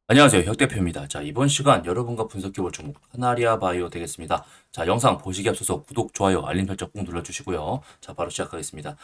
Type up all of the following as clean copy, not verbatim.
안녕하세요. 혁 대표입니다. 자, 이번 시간 여러분과 분석해볼 종목 카나리아 바이오 되겠습니다. 자, 영상 보시기 앞서서 구독, 좋아요, 알림 설정 꼭 눌러주시고요. 자, 바로 시작하겠습니다.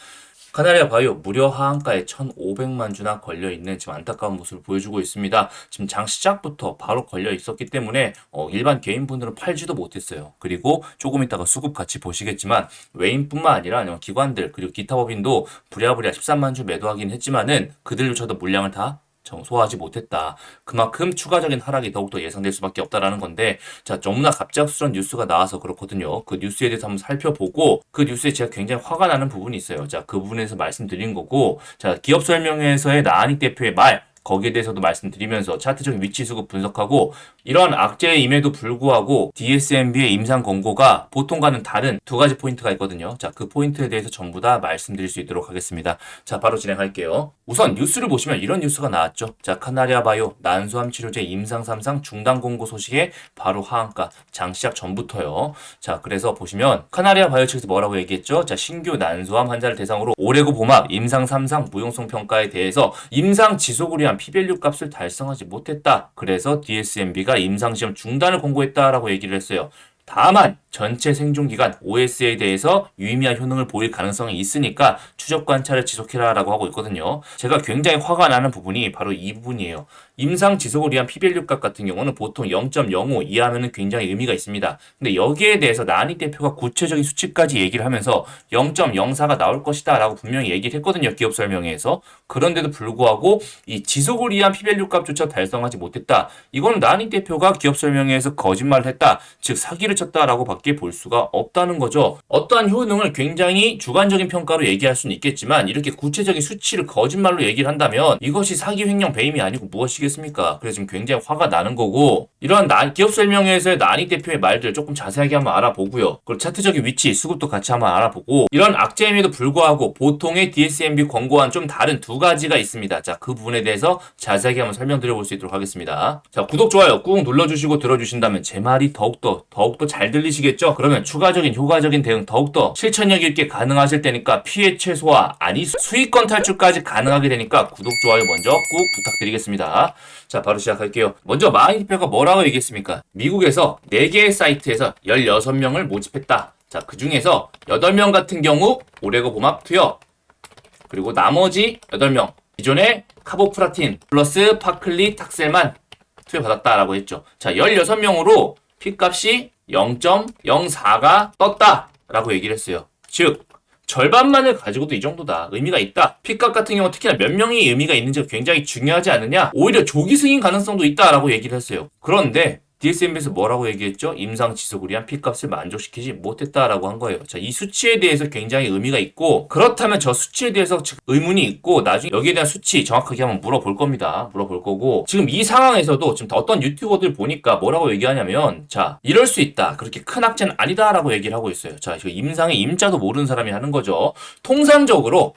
카나리아 바이오 무려 하한가에 1,500만 주나 걸려있는 지금 안타까운 모습을 보여주고 있습니다. 지금 장 시작부터 바로 걸려 있었기 때문에 일반 개인분들은 팔지도 못했어요. 그리고 조금 있다가 수급 같이 보시겠지만 외인뿐만 아니라 기관들 그리고 기타 법인도 부랴부랴 13만 주 매도하긴 했지만은 그들조차도 물량을 다 소화하지 못했다. 그만큼 추가적인 하락이 더욱더 예상될 수밖에 없다라는 건데, 자, 너무나 갑작스러운 뉴스가 나와서 그렇거든요. 그 뉴스에 대해서 한번 살펴보고, 그 뉴스에 제가 굉장히 화가 나는 부분이 있어요. 자, 그 부분에서 말씀드린 거고, 자, 기업 설명회에서의 나한익 대표의 말, 거기에 대해서도 말씀드리면서 차트적인 위치 수급 분석하고 이러한 악재임에도 불구하고 DSMB의 임상 권고가 보통과는 다른 두 가지 포인트가 있거든요. 자, 그 포인트에 대해서 전부 다 말씀드릴 수 있도록 하겠습니다. 자, 바로 진행할게요. 우선 뉴스를 보시면 이런 뉴스가 나왔죠. 자, 카나리아 바이오 난소암 치료제 임상 3상 중단 권고 소식에 바로 하한가 장 시작 전부터요. 자, 그래서 보시면 카나리아 바이오 측에서 뭐라고 얘기했죠? 자, 신규 난소암 환자를 대상으로 오레고봄합 임상 3상 무용성 평가에 대해서 임상 지속을 위한 P-밸류 값을 달성하지 못했다. 그래서 DSMB가 임상시험 중단을 권고했다라고 얘기를 했어요. 다만 전체 생존기간 OS에 대해서 유의미한 효능을 보일 가능성이 있으니까 추적 관찰을 지속해라라고 하고 있거든요. 제가 굉장히 화가 나는 부분이 바로 이 부분이에요. 임상 지속을 위한 P-밸류 값 같은 경우는 보통 0.05 이하면 굉장히 의미가 있습니다. 근데 여기에 대해서 나한익 대표가 구체적인 수치까지 얘기를 하면서 0.04가 나올 것이다 라고 분명히 얘기를 했거든요. 기업 설명회에서. 그런데도 불구하고 이 지속을 위한 P-밸류 값조차 달성하지 못했다. 이건 나한익 대표가 기업 설명회에서 거짓말을 했다. 즉 사기를 쳤다라고 밖에 볼 수가 없다는 거죠. 어떠한 효능을 굉장히 주관적인 평가로 얘기할 수는 있겠지만 이렇게 구체적인 수치를 거짓말로 얘기를 한다면 이것이 사기 횡령 배임이 아니고 무엇이겠습니까? 그래서 지금 굉장히 화가 나는 거고 이런 기업 설명회에서의 나한익 대표의 말들 조금 자세하게 한번 알아보고요. 그리고 차트적인 위치, 수급도 같이 한번 알아보고 이런 악재임에도 불구하고 보통의 DSMB 권고와는 좀 다른 두 가지가 있습니다. 자, 그 부분에 대해서 자세하게 한번 설명드려볼 수 있도록 하겠습니다. 자, 구독, 좋아요 꾹 눌러주시고 들어주신다면 제 말이 더욱더 잘 들리시겠죠? 그러면 추가적인 효과적인 대응 더욱더 실천력 있게 가능하실 테니까 피해 최소화, 아니 수익권 탈출까지 가능하게 되니까 구독, 좋아요 먼저 꾹 부탁드리겠습니다. 자, 바로 시작할게요. 먼저 나한익 대표가 뭐라고 얘기했습니까? 미국에서 4개의 사이트에서 16명을 모집했다. 자, 그 중에서 8명 같은 경우 오레고봄합 투여, 그리고 나머지 8명 기존의 카보프라틴 플러스 파클리 탁셀만 투여받았다라고 했죠. 자, 16명으로 P값이 0.04가 떴다라고 얘기를 했어요. 즉 절반만을 가지고도 이 정도다. 의미가 있다. P값 같은 경우 특히나 몇 명이 의미가 있는지가 굉장히 중요하지 않느냐. 오히려 조기 승인 가능성도 있다라고 얘기를 했어요. 그런데 DSMB에서 뭐라고 얘기했죠? 임상 지속을 위한 P값을 만족시키지 못했다라고 한 거예요. 자, 이 수치에 대해서 굉장히 의미가 있고 그렇다면 저 수치에 대해서 의문이 있고 나중에 여기에 대한 수치 정확하게 한번 물어볼 겁니다. 물어볼 거고 지금 이 상황에서도 지금 어떤 유튜버들 보니까 뭐라고 얘기하냐면 자, 이럴 수 있다. 그렇게 큰 악재는 아니다라고 얘기를 하고 있어요. 자, 지금 임상의 임자도 모르는 사람이 하는 거죠. 통상적으로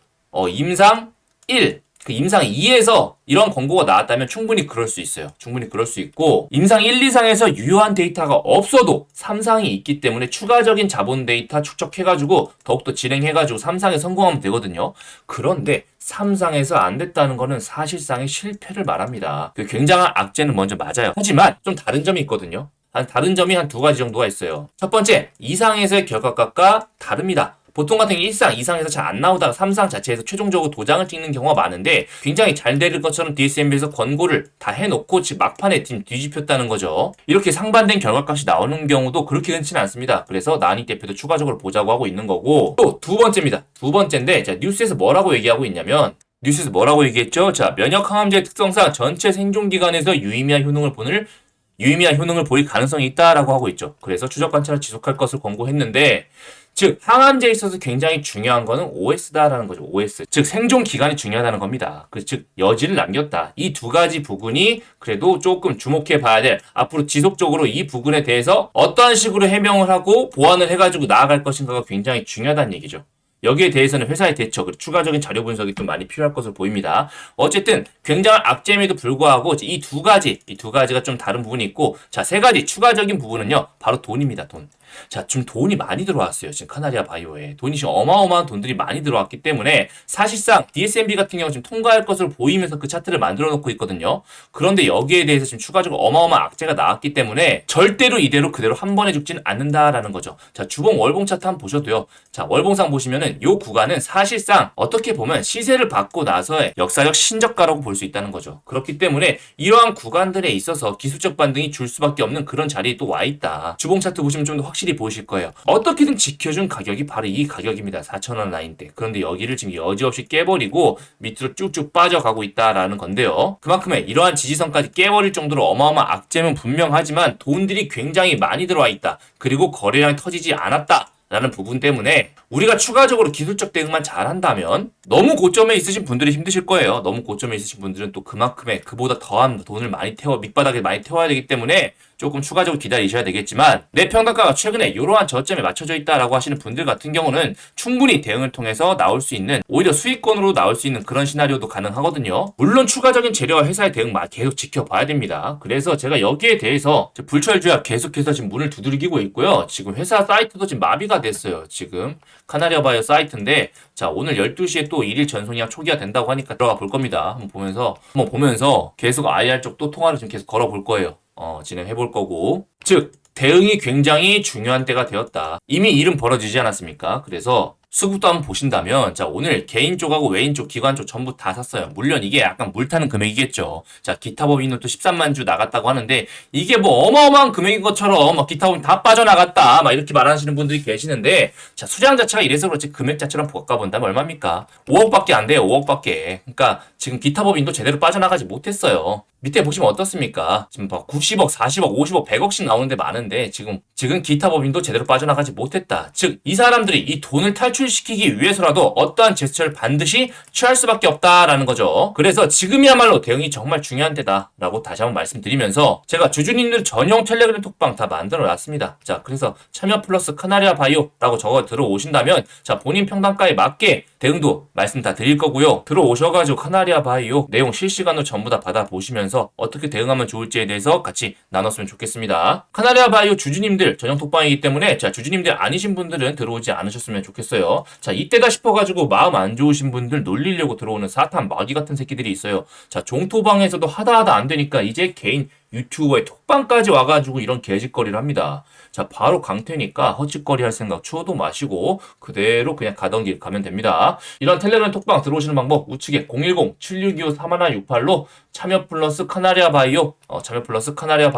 임상 1 그 임상 2에서 이런 권고가 나왔다면 충분히 그럴 수 있어요. 충분히 그럴 수 있고 임상 1, 2상에서 유효한 데이터가 없어도 3상이 있기 때문에 추가적인 자본 데이터 축적해가지고 더욱더 진행해가지고 3상에 성공하면 되거든요. 그런데 3상에서 안 됐다는 거는 사실상의 실패를 말합니다. 그 굉장한 악재는 먼저 맞아요. 하지만 좀 다른 점이 있거든요. 다른 점이 한 두 가지 정도가 있어요. 첫 번째, 2상에서의 결과값과 다릅니다. 보통 같은 경우 1상, 2상에서 잘 안 나오다가 3상 자체에서 최종적으로 도장을 찍는 경우가 많은데 굉장히 잘 되는 것처럼 DSMB에서 권고를 다 해놓고 지금 막판에 팀 뒤집혔다는 거죠. 이렇게 상반된 결과값이 나오는 경우도 그렇게 흔치는 않습니다. 그래서 나한익 대표도 추가적으로 보자고 하고 있는 거고 또 두 번째입니다. 두 번째인데 자, 뉴스에서 뭐라고 얘기하고 있냐면 뉴스에서 뭐라고 얘기했죠? 자, 면역 항암제의 특성상 전체 생존 기간에서 유의미한 효능을 보일 가능성이 있다라고 하고 있죠. 그래서 추적 관찰을 지속할 것을 권고했는데 즉 항암제에 있어서 굉장히 중요한 거는 OS다라는 거죠. OS. 즉 생존 기간이 중요하다는 겁니다. 즉 여지를 남겼다. 이 두 가지 부분이 그래도 조금 주목해 봐야 될 앞으로 지속적으로 이 부분에 대해서 어떠한 식으로 해명을 하고 보완을 해가지고 나아갈 것인가가 굉장히 중요하다는 얘기죠. 여기에 대해서는 회사의 대처, 그리고 추가적인 자료 분석이 좀 많이 필요할 것으로 보입니다. 어쨌든 굉장한 악재임에도 불구하고 이 두 가지가 좀 다른 부분이 있고 자, 세 가지 추가적인 부분은요. 바로 돈입니다. 돈. 자, 지금 돈이 많이 들어왔어요. 지금 카나리아 바이오에. 돈이 지금 어마어마한 돈들이 많이 들어왔기 때문에 사실상 DSMB 같은 경우 지금 통과할 것으로 보이면서 그 차트를 만들어 놓고 있거든요. 그런데 여기에 대해서 지금 추가적으로 어마어마한 악재가 나왔기 때문에 절대로 이대로 그대로 한 번에 죽진 않는다라는 거죠. 자, 주봉 월봉 차트 한번 보셔도요. 자, 월봉상 보시면은 요 구간은 사실상 어떻게 보면 시세를 받고 나서의 역사적 신저가라고 볼 수 있다는 거죠. 그렇기 때문에 이러한 구간들에 있어서 기술적 반등이 줄 수밖에 없는 그런 자리에 또 와 있다. 주봉 차트 보시면 좀 더 확실히 보이실 거예요. 어떻게든 지켜준 가격이 바로 이 가격입니다. 4,000원 라인대. 그런데 여기를 지금 여지없이 깨버리고 밑으로 쭉쭉 빠져가고 있다라는 건데요. 그만큼의 이러한 지지선까지 깨버릴 정도로 어마어마한 악재는 분명하지만 돈들이 굉장히 많이 들어와 있다. 그리고 거래량이 터지지 않았다. 라는 부분 때문에 우리가 추가적으로 기술적 대응만 잘한다면 너무 고점에 있으신 분들이 힘드실 거예요. 너무 고점에 있으신 분들은 또 그만큼의 그보다 더한 돈을 많이 밑바닥에 많이 태워야 되기 때문에 조금 추가적으로 기다리셔야 되겠지만 내 평단가가 최근에 이러한 저점에 맞춰져 있다라고 하시는 분들 같은 경우는 충분히 대응을 통해서 나올 수 있는 오히려 수익권으로 나올 수 있는 그런 시나리오도 가능하거든요. 물론 추가적인 재료와 회사의 대응 계속 지켜봐야 됩니다. 그래서 제가 여기에 대해서 불철주야 계속해서 지금 문을 두드리고 있고요. 지금 회사 사이트도 지금 마비가 됐어요. 지금 카나리아 바이오 사이트인데 자 오늘 12시에 또 1일 전송이랑 초기화 된다고 하니까 들어가 볼 겁니다. 한번 보면서 계속 IR 쪽도 통화를 지금 계속 걸어 볼 거예요. 진행해 볼 거고 즉 대응이 굉장히 중요한 때가 되었다. 이미 일은 벌어지지 않았습니까? 그래서 수급도 한번 보신다면 자 오늘 개인 쪽하고 외인 쪽 기관 쪽 전부 다 샀어요. 물론 이게 약간 물타는 금액이겠죠. 자 기타 법인은 또 13만 주 나갔다고 하는데 이게 뭐 어마어마한 금액인 것처럼 막 기타 법인 다 빠져나갔다 막 이렇게 말하시는 분들이 계시는데 자 수량 자체가 이래서 그렇지 금액 자체랑 바꿔본다면 얼마입니까? 5억밖에 안 돼요. 5억밖에. 그러니까 지금 기타 법인도 제대로 빠져나가지 못했어요. 밑에 보시면 어떻습니까? 지금 막 90억, 40억, 50억, 100억씩 나오는데 많은데 지금 기타 법인도 제대로 빠져나가지 못했다. 즉 이 사람들이 이 돈을 탈출시키기 위해서라도 어떠한 제스처를 반드시 취할 수밖에 없다라는 거죠. 그래서 지금이야말로 대응이 정말 중요한 때다라고 다시 한번 말씀드리면서 제가 주주님들 전용 텔레그램 톡방 다 만들어 놨습니다. 자 그래서 참여 플러스 카나리아 바이오라고 적어 들어오신다면 자 본인 평단가에 맞게 대응도 말씀 다 드릴 거고요. 들어오셔가지고 카나리아 바이오 내용 실시간으로 전부 다 받아보시면서 어떻게 대응하면 좋을지에 대해서 같이 나눴으면 좋겠습니다. 카나리아 바이오 주주님들 전용 톡방이기 때문에 자 주주님들 아니신 분들은 들어오지 않으셨으면 좋겠어요. 자 이때다 싶어가지고 마음 안 좋으신 분들 놀리려고 들어오는 사탄 마귀 같은 새끼들이 있어요. 자 종토방에서도 하다 안 되니까 이제 개인 유튜버의 톡방까지 와가지고 이런 개짓거리를 합니다. 자 바로 강퇴니까 헛짓거리 할 생각 추워도 마시고 그대로 그냥 가던 길 가면 됩니다. 이런 텔레그램 톡방 들어오시는 방법 우측에 010-7625-4168로 참여 플러스 카나리아 바이오 참여 플러스 카나리아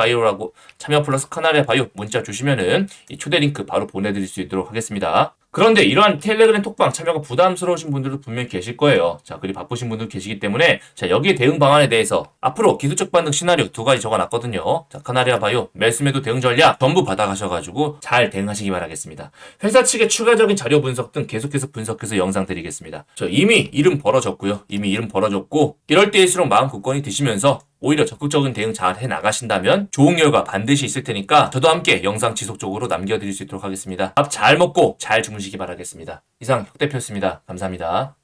바이오 문자 주시면은 이 초대 링크 바로 보내드릴 수 있도록 하겠습니다. 그런데 이러한 텔레그램 톡방 참여가 부담스러우신 분들도 분명히 계실 거예요. 자, 그리고 바쁘신 분들 계시기 때문에 자, 여기에 대응 방안에 대해서 앞으로 기술적 반등 시나리오 2가지 적어놨거든요. 자, 카나리아 바이오 매수매도 대응 전략 전부 받아가셔가지고 잘 대응하시기 바라겠습니다. 회사 측의 추가적인 자료 분석 등 계속해서 분석해서 영상 드리겠습니다. 저 이미 이름 벌어졌고요. 이럴 때일수록 마음 굳건히 드시면서 오히려 적극적인 대응 잘 해나가신다면 좋은 결과 반드시 있을 테니까 저도 함께 영상 지속적으로 남겨드릴 수 있도록 하겠습니다. 밥 잘 먹고 잘 주무시기 바라겠습니다. 이상 혁 대표였습니다. 감사합니다.